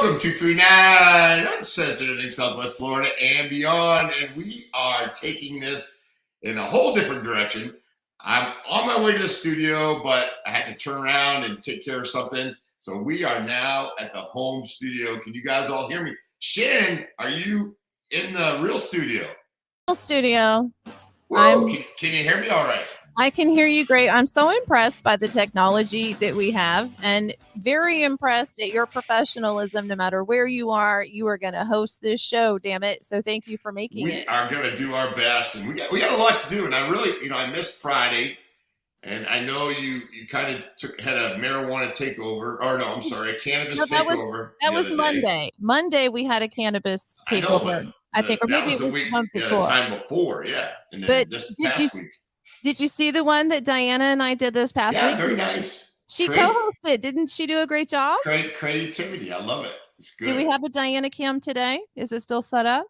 Welcome to 239 Uncensored in Southwest Florida and beyond. And we are taking this in a whole different direction. I'm on my way to the studio, but I had to turn around and take care of something. So we are now at the home studio. Can you guys all hear me? Shannon, are you in the real studio? Studio. Whoa, can you hear me all right? I can hear you great. I'm so impressed by the technology that we have and very impressed at your professionalism. No matter where you are going to host this show, damn it. So thank you for making it. We are going to do our best, and we got a lot to do. And I really, I missed Friday, and I know you kind of had a marijuana takeover, or no, I'm sorry, a cannabis takeover. That was Monday. Monday we had a cannabis takeover. I think, or maybe it was the month before. The time before, yeah. And then this past week. Did you see the one that Diana and I did this past week? Yeah, very nice. She co-hosted. Didn't she do a great job? Creativity. I love it. It's good. Do we have a Diana cam today? Is it still set up?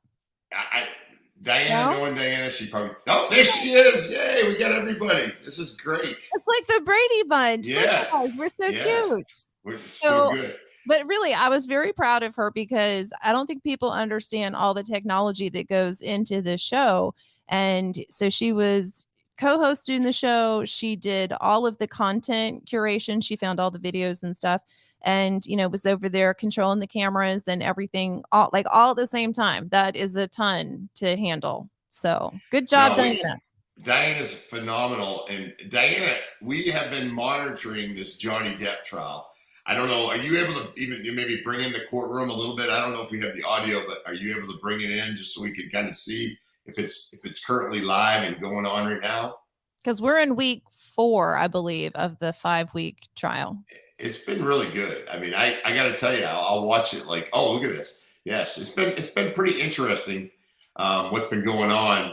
Knowing Diana, she probably... Oh, there she is. Yay, we got everybody. This is great. It's like the Brady Bunch. Yeah. Look, guys, we're so cute. We're so good. But really, I was very proud of her because I don't think people understand all the technology that goes into the show. And so she was co-hosting the show. She did all of the content curation. She found all the videos and stuff, and was over there controlling the cameras and everything, all at the same time. That is a ton to handle. So good job, Diana. Diana's phenomenal. And Diana, we have been monitoring this Johnny Depp trial. I don't know. Are you able to even maybe bring in the courtroom a little bit? I don't know if we have the audio, but are you able to bring it in just so we can kind of see if it's currently live and going on right now? Because we're in week 4, I believe, of the 5-week trial. It's been really good. I mean, I got to tell you, I'll watch it like, oh, look at this. Yes, it's been pretty interesting what's been going on.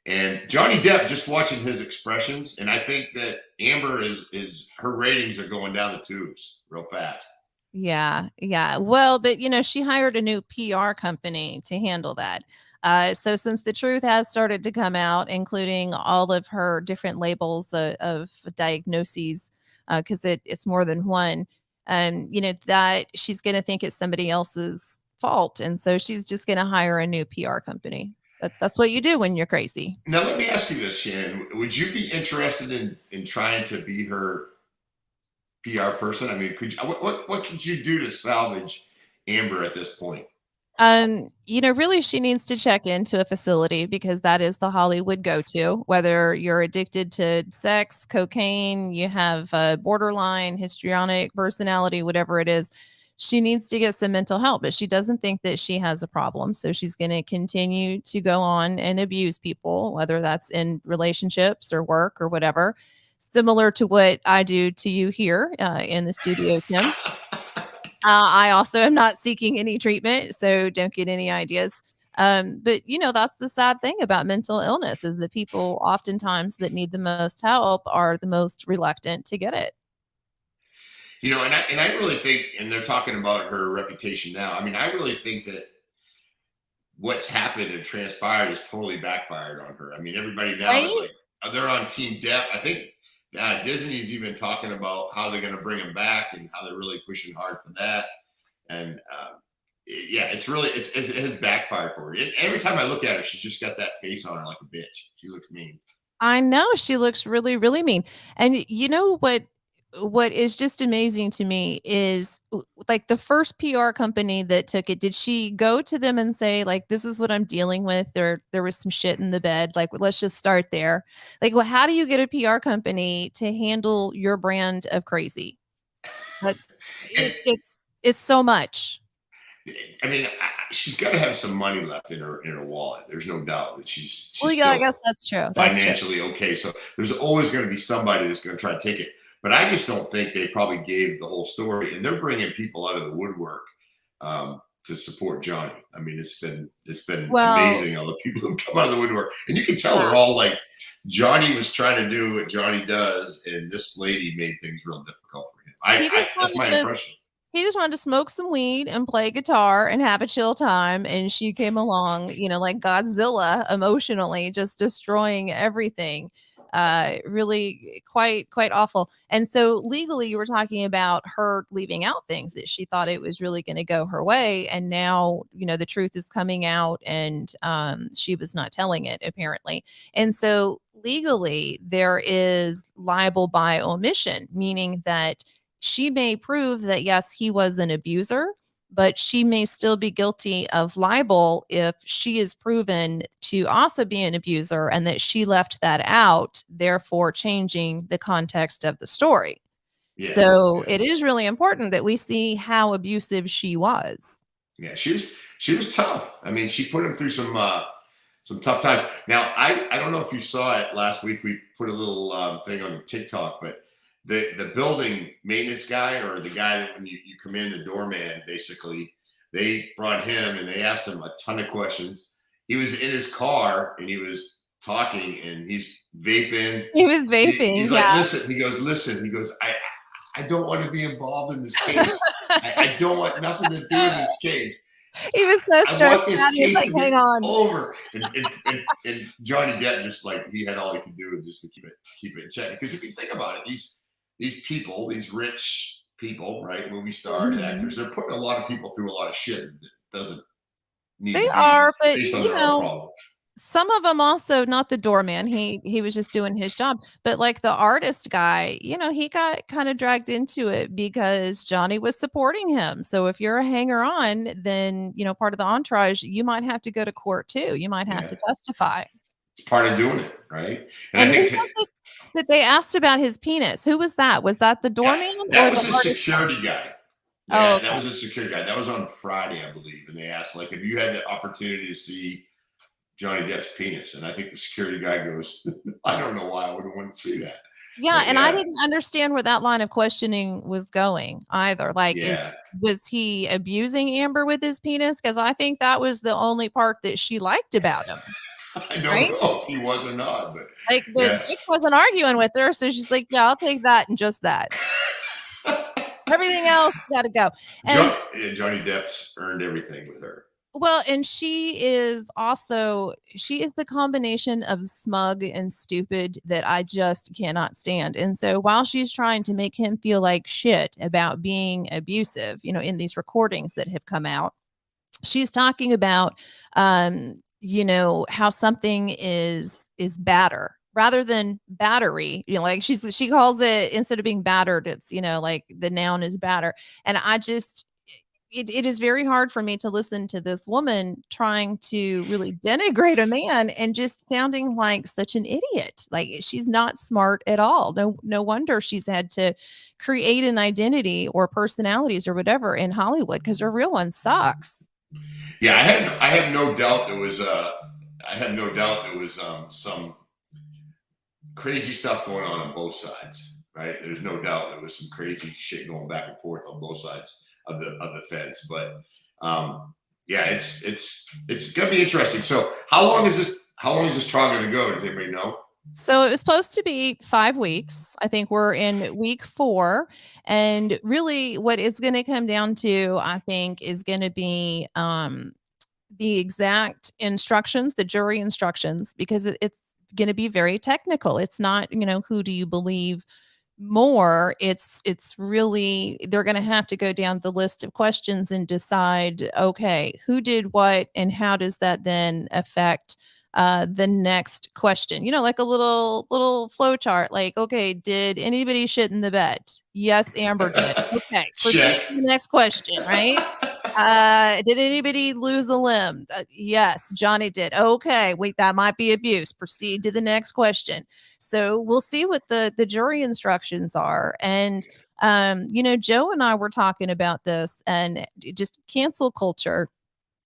And Johnny Depp, just watching his expressions, and I think that Amber is her ratings are going down the tubes real fast. Yeah. Well, but she hired a new PR company to handle that. So since the truth has started to come out, including all of her different labels of diagnoses, because it's more than one, that she's going to think it's somebody else's fault. And so she's just going to hire a new PR company. That's what you do when you're crazy. Now, let me ask you this, Shannon. Would you be interested in trying to be her PR person? I mean, what could you do to salvage Amber at this point? Really, she needs to check into a facility because that is the Hollywood go-to. Whether you're addicted to sex, cocaine, you have a borderline, histrionic personality, whatever it is, she needs to get some mental help. But she doesn't think that she has a problem, so she's going to continue to go on and abuse people, whether that's in relationships or work or whatever. Similar to what I do to you here in the studio, Tim. I also am not seeking any treatment, so don't get any ideas. But that's the sad thing about mental illness is that people oftentimes that need the most help are the most reluctant to get it. And I really think, and they're talking about her reputation now. I mean, I really think that what's happened and transpired is totally backfired on her. I mean, everybody now is like, they're on Team Depp. I think Disney's even talking about how they're going to bring him back and how they're really pushing hard for that. And it has backfired for her. Every time I look at her, she's just got that face on her like a bitch. She looks mean. I know she looks really, really mean. And you know what is just amazing to me is like the first PR company that took it, did she go to them and say like, this is what I'm dealing with? There was some shit in the bed. Like, let's just start there. Like, well, how do you get a PR company to handle your brand of crazy? But it's so much. I mean, she's got to have some money left in her wallet. There's no doubt that she's I guess that's true. Financially okay. So there's always going to be somebody that's going to try to take it. But I just don't think they probably gave the whole story, and they're bringing people out of the woodwork to support Johnny. I mean, it's been amazing all the people who've come out of the woodwork, and you can tell they're all like, Johnny was trying to do what Johnny does, and this lady made things real difficult for him. That's my impression. He just wanted to smoke some weed and play guitar and have a chill time, and she came along, like Godzilla, emotionally just destroying everything. really quite awful. And so legally, you were talking about her leaving out things that she thought it was really going to go her way, and now the truth is coming out, and she was not telling it apparently. And so legally, there is liable by omission, meaning that she may prove that yes, he was an abuser, but she may still be guilty of libel if she is proven to also be an abuser and that she left that out, therefore changing the context of the story. Yeah, So yeah, it is really important that we see how abusive she was. yeah. She was tough. I mean, she put him through some tough times. Now, I don't know if you saw it last week. We put a little thing on the TikTok, but the building maintenance guy, or the guy that when you come in, the doorman, basically, they brought him and they asked him a ton of questions. He was in his car and he was talking and he's vaping. He was He's vaping, like, yeah. listen. He goes, I don't want to be involved in this case. I don't want nothing to do with this case. He was so I stressed want this out. He was case like, to be hang on. over. And Johnny Depp just like he had all he could do just to keep it in check. Because if you think about it, these people, these rich people, right, movie stars, actors, they're putting a lot of people through a lot of shit that doesn't need They to be are, but based on their own problem. some of them also, not the doorman, he was just doing his job, but like the artist guy, he got kind of dragged into it because Johnny was supporting him. So if you're a hanger on, then part of the entourage, you might have to go to court too. You might have Yeah, to testify. it's part of doing it, right? And I And who think was it that they asked about his penis? Who was that? Was that the that doorman that or was the a artist security guy? guy. Oh, That okay. was a security guy. That was on Friday, I believe. And they asked, like, if you had the opportunity to see Johnny Depp's penis, and I think the security guy goes, I don't know why I wouldn't want to see that. Yeah, But and I yeah, didn't understand where that line of questioning was going either. Like, yeah. was he abusing Amber with his penis? Because I think that was the only part that she liked about him, I don't right? know if he was or not, but Like, but yeah. Dick wasn't arguing with her, so she's like, "Yeah, I'll take that and just that. Everything else got to go." And Johnny Depp's earned everything with her. well, and she is the combination of smug and stupid that I just cannot stand. And so while she's trying to make him feel like shit about being abusive, in these recordings that have come out, she's talking about how something is batter rather than battery. Like she calls it, instead of being battered, it's like the noun is batter. And I just it is very hard for me to listen to this woman trying to really denigrate a man and just sounding like such an idiot. Like she's not smart at all. No wonder she's had to create an identity or personalities or whatever in Hollywood, because her real one sucks. Yeah, I have no doubt there was some crazy stuff going on both sides, right? There's no doubt there was some crazy shit going back and forth on both sides of the fence. But yeah, it's gonna be interesting. So how long is this trial gonna go? Does anybody know? So it was supposed to be 5 weeks. I think we're in week 4. And really what it's going to come down to, I think, is going to be the exact instructions, the jury instructions, because it's going to be very technical. It's not, who do you believe more? It's really, they're going to have to go down the list of questions and decide, okay, who did what and how does that then affect the next question? Like a little flow chart. Like, okay, did anybody shit in the bed? Yes, Amber did. Okay, proceed Check. to the next question, right? Did anybody lose a limb? Yes, Johnny did. Okay, wait, that might be abuse. Proceed to the next question. So we'll see what the jury instructions are. And Joe and I were talking about this, and just cancel culture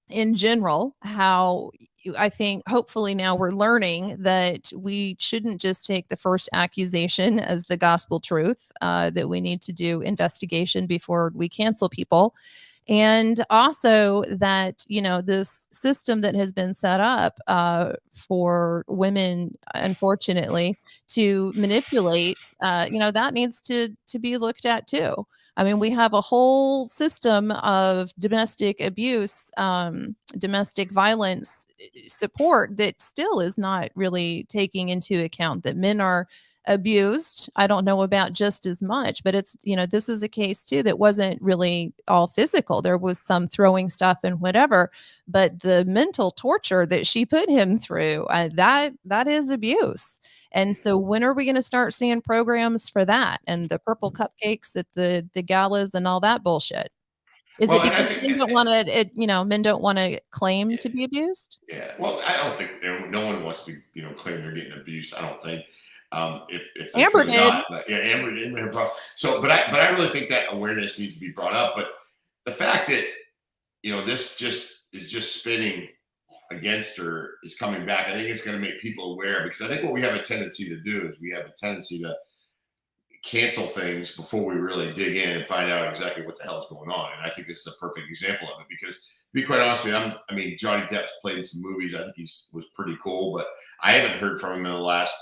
in general, how I think hopefully now we're learning that we shouldn't just take the first accusation as the gospel truth, that we need to do investigation before we cancel people. And also that, this system that has been set up for women, unfortunately, to manipulate, that needs to be looked at too. I mean, we have a whole system of domestic abuse, domestic violence support that still is not really taking into account that men are abused. I don't know about just as much, but it's, this is a case too that wasn't really all physical. There was some throwing stuff and whatever, but the mental torture that she put him through, that is abuse. And so when are we going to start seeing programs for that and the purple cupcakes at the galas and all that bullshit? Is it Well, and I because think men don't want to, men don't want to claim to be abused? yeah. Well, I don't think no one wants to claim they're getting abused. I don't think. If they're Amber truly did. not, but, yeah, Amber did. So, but I really think that awareness needs to be brought up. But the fact that this just is just spinning against her is coming back. I think it's going to make people aware, because I think what we have a tendency to do is we have a tendency to cancel things before we really dig in and find out exactly what the hell's going on. And I think this is a perfect example of it, because to be quite honest with you, I mean, Johnny Depp's played in some movies. I think was pretty cool, but I haven't heard from him in the last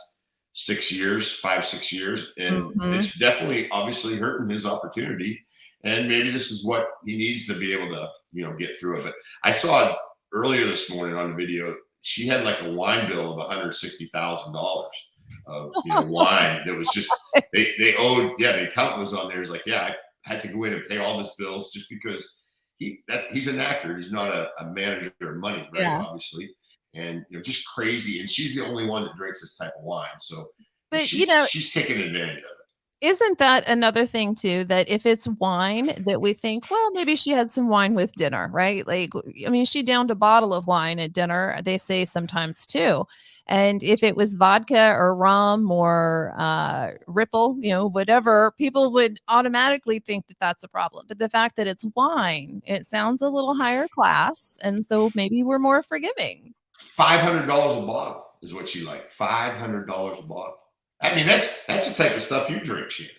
6 years, 5, 6 years. And it's definitely obviously hurting his opportunity. And maybe this is what he needs to be able to, get through it. But I saw earlier this morning on the video, she had like a wine bill of $160,000 of wine that was just they owed. Yeah, the accountant was on there. It's like, yeah, I had to go in and pay all this bills just because he's an actor. He's not a manager of money, right? Yeah. Obviously, and just crazy. And she's the only one that drinks this type of wine. So, but she's taking advantage of it. Isn't that another thing too, that if it's wine that we think, well, maybe she had some wine with dinner, right? Like, I mean, she downed a bottle of wine at dinner, they say sometimes too. And if it was vodka or rum or Ripple, whatever, people would automatically think that that's a problem. But the fact that it's wine, it sounds a little higher class. And so maybe we're more forgiving. $500 a bottle is what she liked. $500 a bottle. I mean, that's the type of stuff you drink, Shannon.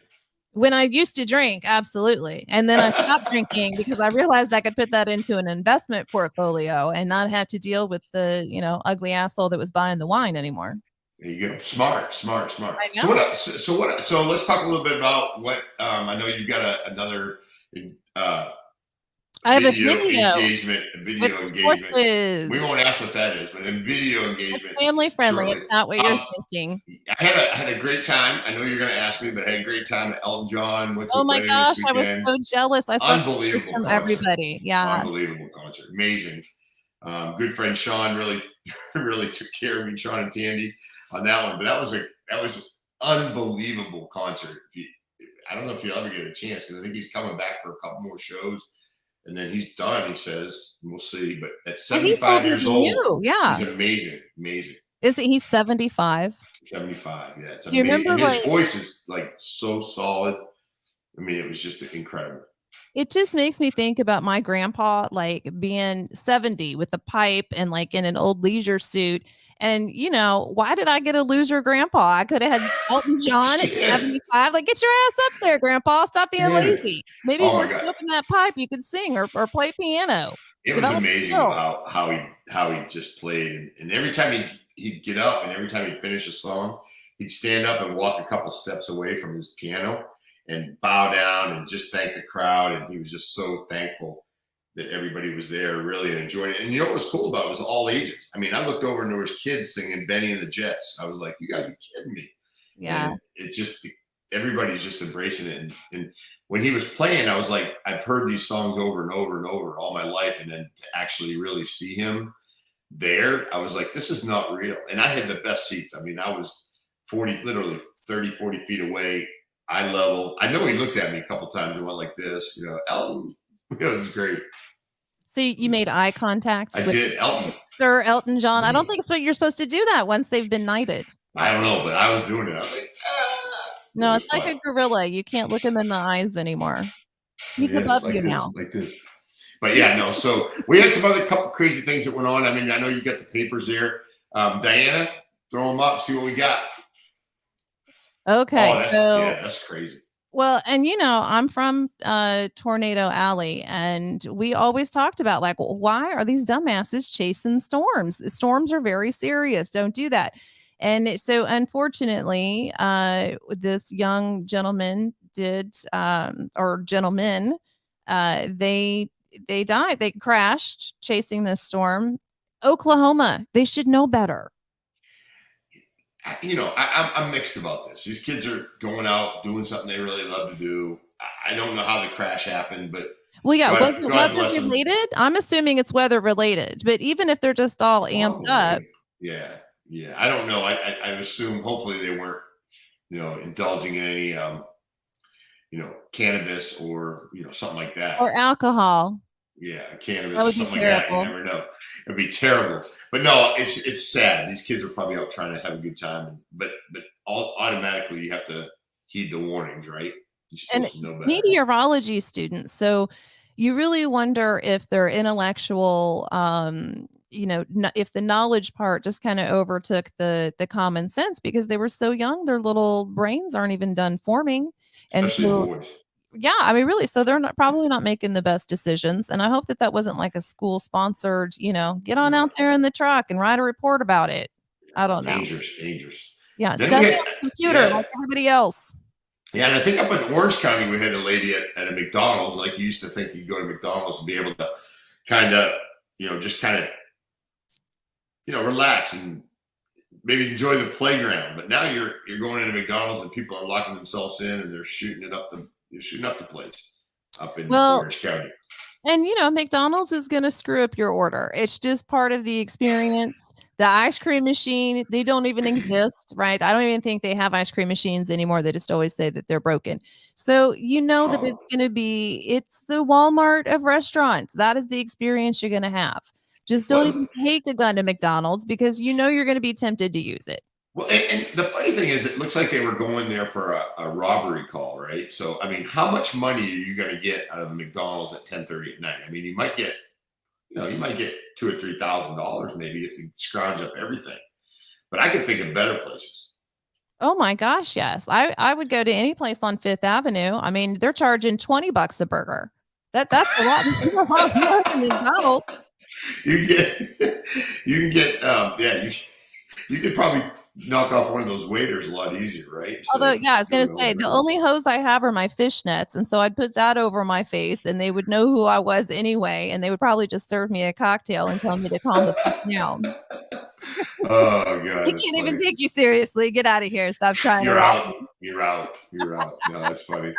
When I used to drink, absolutely. And then I stopped drinking because I realized I could put that into an investment portfolio and not have to deal with the, ugly asshole that was buying the wine anymore. There you go. Smart. I know. So let's talk a little bit about what I know you've got another I have video a video engagement. Horses. We won't ask what that is, but in video engagement. It's family friendly. Shortly. It's not what you're thinking. I had a great time. I know you're going to ask me, but I had a great time at Elton John. Oh my gosh, I was so jealous. I saw pictures from everybody. Yeah, unbelievable concert, amazing. Good friend Sean really took care of me, Sean and Tandy, on that one. But that was unbelievable concert. I don't know if you'll ever get a chance, because I think he's coming back for a couple more shows. And then he's done, he says. We'll see. But at 75 years old, yeah, he's amazing. He's 75? 75, yeah. It's amazing. You remember, and his voice is like so solid. I mean, it was just incredible. It just makes me think about my grandpa, like being 70 with a pipe and like in an old leisure suit. And, why did I get a loser grandpa? I could have had Elton John at 75. Like, get your ass up there, grandpa. Stop being lazy. Maybe if you're smoking that pipe, you could sing or play piano. It was amazing how he just played. And every time he'd get up and every time he'd finish a song, he'd stand up and walk a couple steps away from his piano and bow down and just thank the crowd. And he was just so thankful that everybody was there really enjoying it. And what was cool about it was all ages. I mean, I looked over and there was kids singing Benny and the Jets. I was like, you gotta be kidding me. Yeah. And it's just, everybody's just embracing it. And when he was playing, I was like, I've heard these songs over and over and over all my life. And then to actually really see him there, I was like, this is not real. And I had the best seats. I mean, I was literally 30, 40 feet away, eye level. I know he looked at me a couple times and went like this, Elton. It was great. So you made eye contact with Elton. Sir Elton John. I don't think you're supposed to do that once they've been knighted. I don't know, but I was doing it. I was like, no, it's like a gorilla. You can't look him in the eyes anymore. He's above you now. Like this. But yeah, no. So we had some other couple crazy things that went on. I mean, I know you got the papers there. Diana, throw them up, see what we got. Okay. That's crazy. Well, and I'm from Tornado Alley, and we always talked about like, why are these dumbasses chasing storms? Storms are very serious. Don't do that. And so unfortunately, this young gentleman did, or gentlemen, they died. They crashed chasing this storm. Oklahoma, they should know better. I'm mixed about this. These kids are going out doing something they really love to do. I don't know how the crash happened, but Well, yeah, was it God weather bless them. related? I'm assuming it's weather related, but even if they're just all amped up. Probably. Yeah. Yeah. I don't know. I assume hopefully they weren't, indulging in any, cannabis or, something like that. Or alcohol. Yeah, That cannabis or would be something like that. You terrible. never know. It'd be terrible. But no, it's sad. These kids are probably out trying to have a good time, but automatically you have to heed the warnings, right? You're And supposed to know better. meteorology students, so you really wonder if their intellectual, if the knowledge part just kinda overtook the common sense because they were so young, their little brains aren't even done forming, and Especially so boys. yeah, I mean, really, so they're not probably not making the best decisions, and I hope that that wasn't like a school sponsored, "Get on Yeah. out there in the truck and write a report about it." I don't know. Dangerous, dangerous. Yeah, Then we study had, on the computer yeah, like everybody else. yeah, and I think up in Orange County we had a lady at a McDonald's. Like you used to think you'd go to McDonald's and be able to kind of, just kind of, relax and maybe enjoy the playground. But now you're going into McDonald's and people are locking themselves in and they're shooting up the place up in Well, Orange County. and McDonald's is gonna screw up your order. It's just part of the experience. The ice cream machine, they don't even exist, right? I don't even think they have ice cream machines anymore. They just always say that they're broken. So you know that Oh, it's the Walmart of restaurants. That is the experience you're gonna have. Just don't well, even take a gun to McDonald's because you know you're gonna be tempted to use it. well, and the funny thing is, it looks like they were going there for a robbery call, right? So, I mean, how much money are you going to get out of McDonald's at 10:30 at night? I mean, you might get $2,000 or $3,000 maybe if you scrounge up everything. But I could think of better places. Oh my gosh, yes. I would go to any place on Fifth Avenue. I mean, they're charging $20 a burger. That's a lot. That's a lot more than McDonald's. you get, you can get, yeah, you could probably knock off one of those waiters a lot easier, right? Instead Although, of yeah, I was gonna doing say all the the only hose I have are my fishnets, and so I'd put that over my face, and they would know who I was anyway, and they would probably just serve me a cocktail and tell me to calm the fuck down. Oh They god, that's can't even funny. take you seriously. Get out of here. Stop trying to You're rob out. me. You're out. You're out. No, that's funny.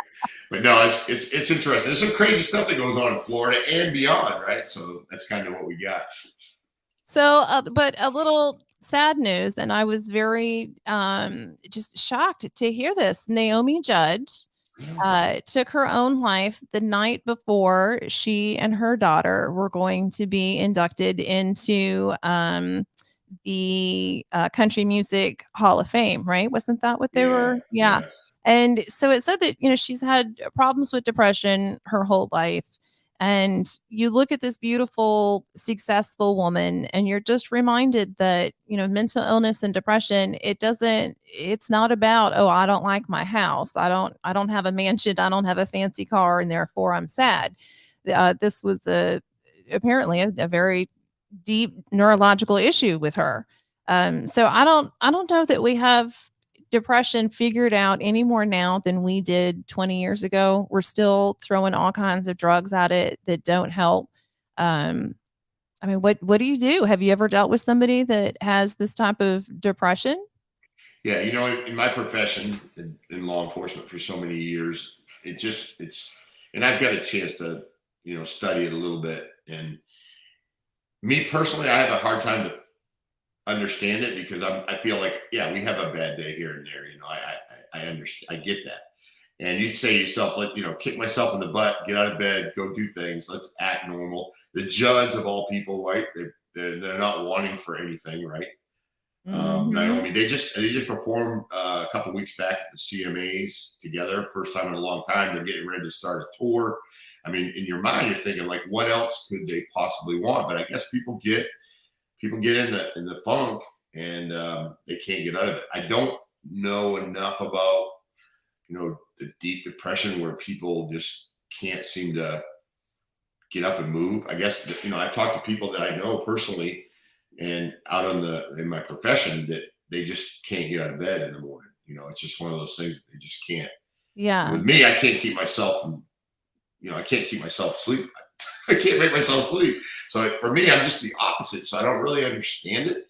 But no, it's interesting. There's some crazy stuff that goes on in Florida and beyond, right? So that's kind of what we got. So, but a little sad news, and I was very just shocked to hear this. Naomi Judd took her own life the night before she and her daughter were going to be inducted into the Country Music Hall of Fame, right? Wasn't that what they Yeah, were? Yeah. yeah. And so it said that, she's had problems with depression her whole life. And you look at this beautiful, successful woman, and you're just reminded that, mental illness and depression, it's not about, oh, I don't like my house. I don't have a mansion. I don't have a fancy car, and therefore I'm sad. This was apparently a very deep neurological issue with her. So I don't know that we have depression figured out any more now than we did 20 years ago. We're still throwing all kinds of drugs at it that don't help. Um, I mean, what do you do? Have you ever dealt with somebody that has this type of depression? Yeah, in my profession in law enforcement for so many years, and I've got a chance to, study it a little bit. And me personally, I have a hard time to understand it because I feel like, yeah, we have a bad day here and there. I understand, I get that. And you say to yourself, like, kick myself in the butt, get out of bed, go do things, let's act normal. The Judds of all people, right? They're not wanting for anything, right? Mhm. Naomi, they just performed a couple weeks back at the CMAs together, first time in a long time. They're getting ready to start a tour. I mean, in your mind, you're thinking like, what else could they possibly want? But I guess people get in the funk and they can't get out of it. I don't know enough about the deep depression where people just can't seem to get up and move. I guess I've talked to people that I know personally and out in my profession that they just can't get out of bed in the morning. It's just one of those things that they just can't. Yeah. With me, I can't keep myself from, I can't keep myself asleep. I can't make myself sleep. So for me, I'm just the opposite. So I don't really understand it.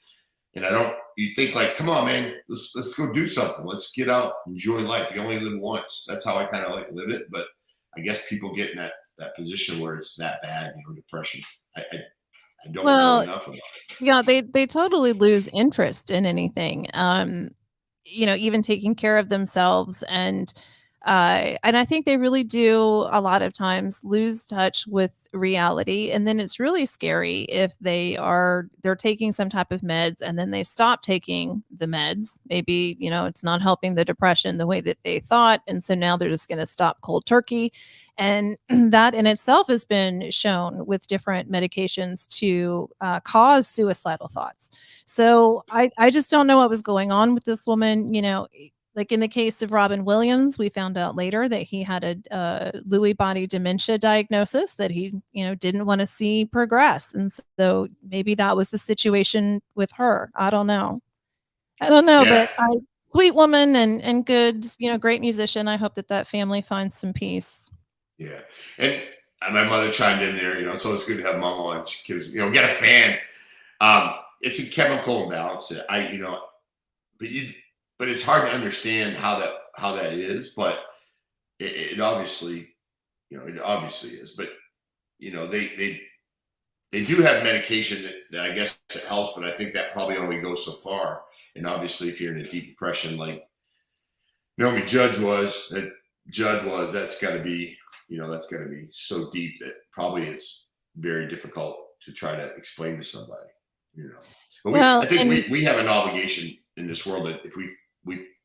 And I don't, you think like, come on, man, let's go do something. Let's get out, enjoy life. You only live once. That's how I kind of like live it. But I guess people get in that position where it's that bad, depression. I don't know Well, enough about it. yeah, they totally lose interest in anything. Even taking care of themselves, and I think they really do a lot of times lose touch with reality. And then it's really scary if they're taking some type of meds and then they stop taking the meds. Maybe, it's not helping the depression the way that they thought. And so now they're just going to stop cold turkey. And that in itself has been shown with different medications to cause suicidal thoughts. So I just don't know what was going on with this woman. Like in the case of Robin Williams, we found out later that he had a Lewy body dementia diagnosis that he, didn't want to see progress. And so maybe that was the situation with her. I don't know. Yeah. But sweet woman and good, great musician. I hope that family finds some peace. Yeah. And my mother chimed in there, so it's good to have mom on. She gives, get a fan. It's a chemical imbalance. But it's hard to understand how that is, but it obviously, it obviously is. But they do have medication that I guess it helps, but I think that probably only goes so far. And obviously, if you're in a deep depression like Naomi Judd was, that's got to be, that's got to be so deep that probably it's very difficult to try to explain to somebody. But Well, I think we have an obligation in this world that if we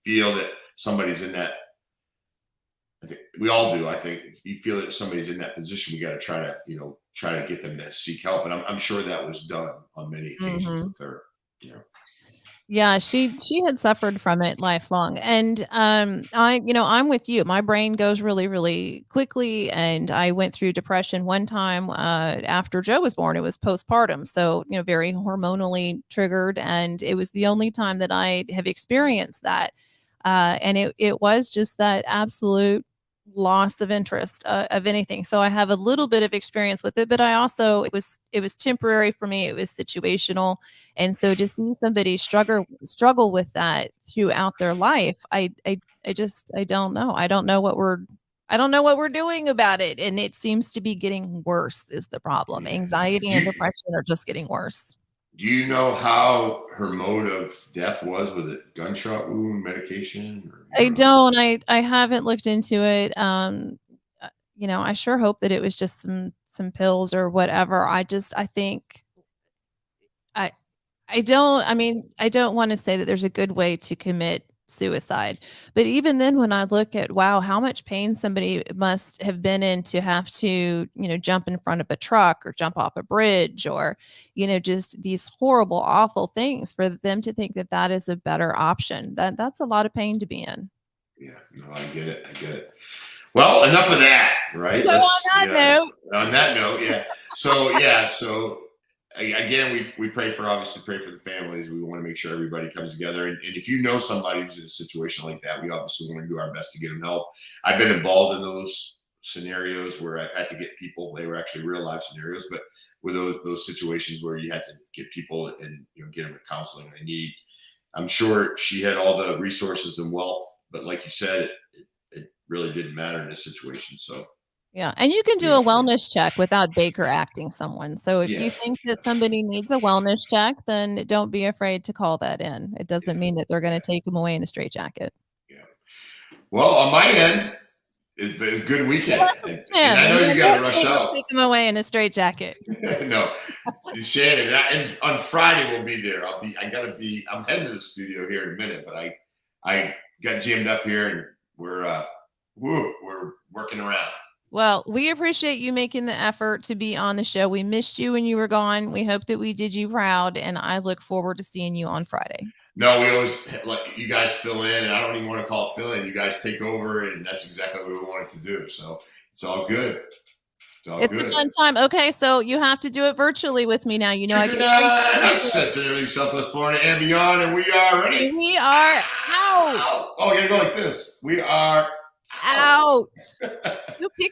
feel that somebody's in that, I think we all do. I think if you feel that somebody's in that position, we got to try to get them to seek help. And I'm sure that was done on many occasions with her. Yeah, she had suffered from it lifelong. And I'm with you. My brain goes really, really quickly. And I went through depression one time after Joe was born. It was postpartum. So, very hormonally triggered. And it was the only time that I have experienced that. And it was just that absolute loss of interest of anything. So I have a little bit of experience with it, but I also it was temporary for me. It was situational, and so to see somebody struggle with that throughout their life, I don't know. I don't know what we're doing about it, and it seems to be getting worse. Is the problem? Anxiety and depression are just getting worse. Do you know how her mode of death was? Was it gunshot wound, medication? I don't. I haven't looked into it. I sure hope that it was just some pills or whatever. I think I I don't want to say that there's a good way to commit suicide. But even then when I look at wow, how much pain somebody must have been in to have to, jump in front of a truck or jump off a bridge or, just these horrible, awful things for them to think that that is a better option. That's a lot of pain to be in. Yeah, no, I get it. Well, enough of that, right? So on that note, yeah. So again, we pray for the families. We want to make sure everybody comes together. And if you know somebody who's in a situation like that, we obviously want to do our best to get them help. I've been involved in those scenarios where I've had to get people. They were actually real life scenarios, but with those situations where you had to get people and get them the counseling they need. I'm sure she had all the resources and wealth, but like you said, it really didn't matter in this situation. So. Yeah, and you can do a wellness check without Baker acting someone. So if you think that somebody needs a wellness check, then don't be afraid to call that in. It doesn't mean that they're going to take them away in a straitjacket. Yeah. Well, on my end, it's been a good weekend. And I know you got to rush out. Take them away in a straitjacket. No, Shannon. And on Friday we'll be there. I'm heading to the studio here in a minute, but I got jammed up here and we're working around. Well, we appreciate you making the effort to be on the show. We missed you when you were gone. We hope that we did you proud, and I look forward to seeing you on Friday. No, we always let you guys fill in, and I don't even want to call it fill in. You guys take over, and that's exactly what we wanted to do. So it's all good. It's a fun time. Okay, so you have to do it virtually with me now. I get that's everything Southwest Florida and beyond, and we are ready. We are out. Oh, you gotta go like this. We are out. Who picked